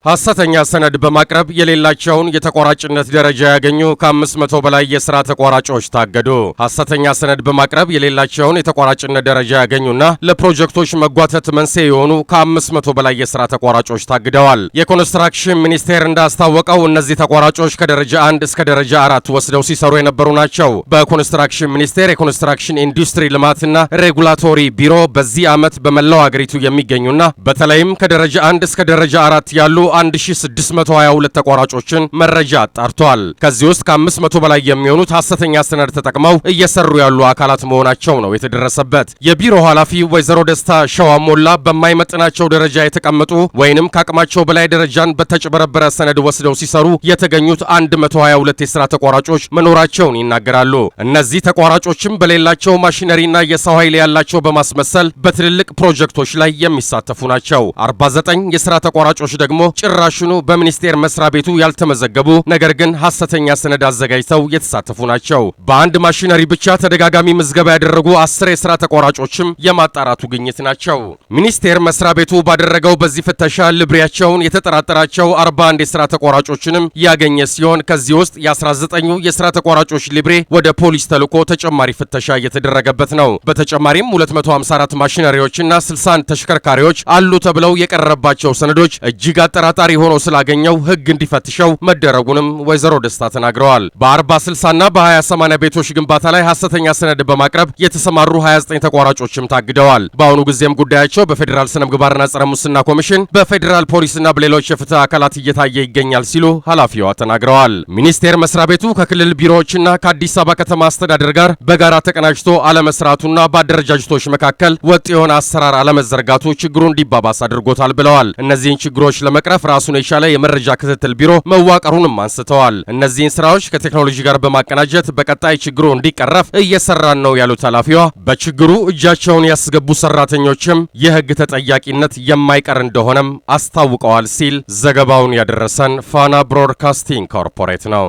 ሐሰተኛ ሰነድ በማቅረብ የሌላቸውን የተቋራጭነት ደረጃ ያገኙ ከ500 በላይ የሥራ ተቋራጮች ታገዱ። ሐሰተኛ ሰነድ በማቅረብ የሌላቸውን የተቋራጭነት ደረጃ ያገኙና ለፕሮጀክቶች መጓተት መንስኤ የሆኑ ከ500 በላይ የሥራ ተቋራጮች ታግደዋል። የኮንስትራክሽን ሚኒስቴር እንዳስታወቀው እነዚህ ተቋራጮች ከደረጃ 1 እስከ ደረጃ 4 ወስደው ሲሰሩ የነበሩ ናቸው። በኮንስትራክሽን ሚኒስቴር የኮንስትራክሽን ኢንዱስትሪ ልማትና ሬጉላቶሪ ቢሮ በዚህ ዓመት በመላው አገሪቱ የሚገኙና በተለይም ከደረጃ 1 እስከ ደረጃ 4 ያሉ 1622 ተቋራጮችን መረጃ አጣርቷል። ከዚህ ውስጥ ከ500 በላይ የሚሆኑት ሐሰተኛ ሰነድ ተጠቅመው እየሰሩ ያሉ አካላት መሆናቸው ነው የተደረሰበት። የቢሮ ኃላፊ ወይዘሮ ደስታ ሸዋሞላ በማይመጥናቸው ደረጃ የተቀመጡ ወይንም ከአቅማቸው በላይ ደረጃን በተጭበረበረ ሰነድ ወስደው ሲሰሩ የተገኙት 122 የሥራ ተቋራጮች መኖራቸውን ይናገራሉ። እነዚህ ተቋራጮችም በሌላቸው ማሽነሪና የሰው ኃይል ያላቸው በማስመሰል በትልልቅ ፕሮጀክቶች ላይ የሚሳተፉ ናቸው። 49 የሥራ ተቋራጮች ደግሞ ጭራሹኑ በሚኒስቴር መስሪያ ቤቱ ያልተመዘገቡ ነገር ግን ሐሰተኛ ሰነድ አዘጋጅተው የተሳተፉ ናቸው። በአንድ ማሽነሪ ብቻ ተደጋጋሚ ምዝገባ ያደረጉ 10 የሥራ ተቋራጮችም የማጣራቱ ግኝት ናቸው። ሚኒስቴር መስሪያ ቤቱ ባደረገው በዚህ ፍተሻ ልብሬያቸውን የተጠራጠራቸው 41 የሥራ ተቋራጮችንም ያገኘ ሲሆን ከዚህ ውስጥ የ19ኙ የሥራ ተቋራጮች ልብሬ ወደ ፖሊስ ተልኮ ተጨማሪ ፍተሻ እየተደረገበት ነው። በተጨማሪም 254 ማሽነሪዎችና 61 ተሽከርካሪዎች አሉ ተብለው የቀረባቸው ሰነዶች እጅግ አጠራጣሪ ሆኖ ስላገኘው ሕግ እንዲፈትሸው መደረጉንም ወይዘሮ ደስታ ተናግረዋል። በ40 60ና በ20/80 ቤቶች ግንባታ ላይ ሐሰተኛ ሰነድ በማቅረብ የተሰማሩ 29 ተቋራጮችም ታግደዋል። በአሁኑ ጊዜም ጉዳያቸው በፌዴራል ስነ ምግባርና ጸረ ሙስና ኮሚሽን፣ በፌዴራል ፖሊስና በሌሎች የፍትህ አካላት እየታየ ይገኛል ሲሉ ኃላፊዋ ተናግረዋል። ሚኒስቴር መስሪያ ቤቱ ከክልል ቢሮዎችና ከአዲስ አበባ ከተማ አስተዳደር ጋር በጋራ ተቀናጅቶ አለመስራቱና በአደረጃጀቶች መካከል ወጥ የሆነ አሰራር አለመዘርጋቱ ችግሩ እንዲባባስ አድርጎታል ብለዋል። እነዚህን ችግሮች ለመቅረፍ ራሱን የቻለ የመረጃ ክትትል ቢሮ መዋቀሩንም አንስተዋል። እነዚህን ስራዎች ከቴክኖሎጂ ጋር በማቀናጀት በቀጣይ ችግሩ እንዲቀረፍ እየሰራን ነው ያሉት ኃላፊዋ በችግሩ እጃቸውን ያስገቡ ሰራተኞችም የህግ ተጠያቂነት የማይቀር እንደሆነም አስታውቀዋል ሲል ዘገባውን ያደረሰን ፋና ብሮድካስቲንግ ኮርፖሬት ነው።